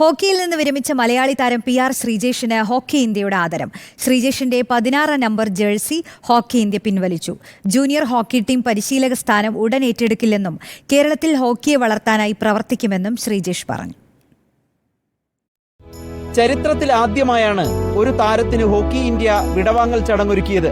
ഹോക്കിയിൽ നിന്ന് വിരമിച്ച മലയാളി താരം PR ശ്രീജേഷിന് ഹോക്കി ഇന്ത്യയുടെ ആദരം. ശ്രീജേഷിന്റെ 16 നമ്പർ ജേഴ്സി ഹോക്കി ഇന്ത്യ പിൻവലിച്ചു. ജൂനിയർ ഹോക്കി ടീം പരിശീലക സ്ഥാനം ഉടൻ ഏറ്റെടുക്കില്ലെന്നും കേരളത്തിൽ ഹോക്കിയെ വളർത്താനായി പ്രവർത്തിക്കുമെന്നും ശ്രീജേഷ് പറഞ്ഞു. ചരിത്രത്തിൽ ആദ്യമായാണ് ഒരു താരത്തിന് ഹോക്കി ഇന്ത്യ വിടവാങ്ങൽ ചടങ്ങൊരുക്കിയത്.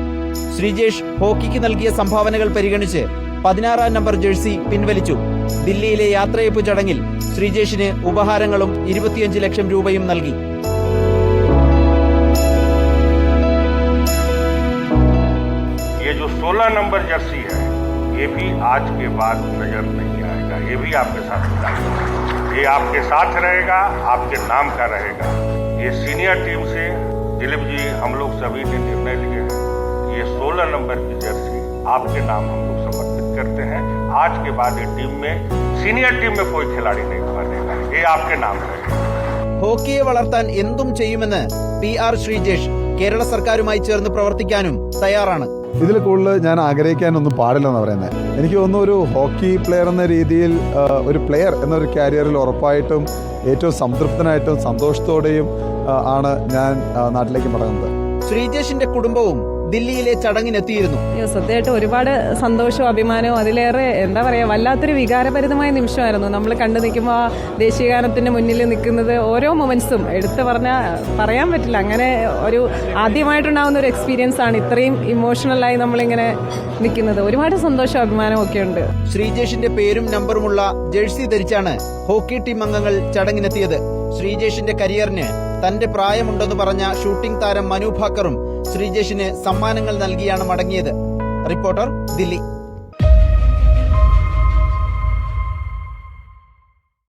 ശ്രീജേഷ് ഹോക്കിക്ക് നൽകിയ സംഭാവനകൾ പരിഗണിച്ച് 16 നമ്പർ ജേഴ്സി പിൻവലിച്ചു. ദില്ലിയിലെ യാത്രയയപ്പ് ചടങ്ങിൽ ശ്രീജേഷിന് ഉപഹാരങ്ങളും 25 ലക്ഷം രൂപയും നൽകി. ये जो 16 नंबर जर्सी है ये भी आज के बाद नजर नहीं आएगा, ये भी आपके साथ रहेगा, ये आपके साथ रहेगा, आपके नाम का रहेगा। ये सीनियर टीम से दिलीप जी हम लोग सभी ने निर्णय लिए हैं, ये 16 नंबर की जर्सी आपके नाम हम लोग समर्पित करते हैं। आज के बाद ये टीम में सीनियर टीम में कोई खिलाड़ी नहीं बनेगा, ये आपके नाम रहेगा। ഹോക്കിയെ വളർത്താൻ എന്തും ചെയ്യുമെന്ന് PR ശ്രീജേഷ് കേരള സർക്കാരുമായി ചേർന്ന് പ്രവർത്തിക്കാനും തയ്യാറാണ്. ഇതിൽ കൂടുതൽ ഞാൻ ആഗ്രഹിക്കാനൊന്നും പാടില്ലെന്ന് പറയുന്നത്. എനിക്ക് തോന്നുന്നു ഒരു ഹോക്കി പ്ലെയർ എന്ന രീതിയിൽ ഒരു പ്ലെയർ എന്നൊരു കരിയറിൽ ഉറപ്പായിട്ടും ഏറ്റവും സംതൃപ്തനായിട്ടും സന്തോഷത്തോടെയും ആണ് ഞാൻ നാട്ടിലേക്ക് മടങ്ങുന്നത്. ശ്രീജേഷിന്റെ കുടുംബവും ദില്ലിയിലെ ചടങ്ങിനെത്തിയിരുന്നു. സത്യമായിട്ട് ഒരുപാട് സന്തോഷവും അഭിമാനവും അതിലേറെ എന്താ പറയുക വല്ലാത്തൊരു വികാരഭരിതമായ നിമിഷമായിരുന്നു. നമ്മൾ കണ്ടു നിൽക്കുമ്പോൾ ആ ദേശീയഗാനത്തിന്റെ മുന്നിൽ നിൽക്കുന്നത് ഓരോ മൊമെന്റ്സും എടുത്തു പറയാൻ പറ്റില്ല. അങ്ങനെ ഒരു ആദ്യമായിട്ടുണ്ടാകുന്ന ഒരു എക്സ്പീരിയൻസ് ആണ് ഇത്രയും ഇമോഷണലായി നമ്മളിങ്ങനെ നിൽക്കുന്നത്. ഒരുപാട് സന്തോഷവും അഭിമാനവും ഒക്കെ ഉണ്ട്. ശ്രീജേഷിന്റെ പേരും നമ്പറുമുള്ള ജേഴ്സി ധരിച്ചാണ് ഹോക്കി ടീം അംഗങ്ങൾ ചടങ്ങിനെത്തിയത്. ശ്രീജേഷിന്റെ കരിയറിന് തന്റെ പ്രായമുണ്ടെന്ന് പറഞ്ഞ ഷൂട്ടിംഗ് താരം മനു ഭാക്കറും ശ്രീജേഷിന് സമ്മാനങ്ങൾ നൽകിയാണ് മടങ്ങിയത്. റിപ്പോർട്ടർ, ദില്ലി.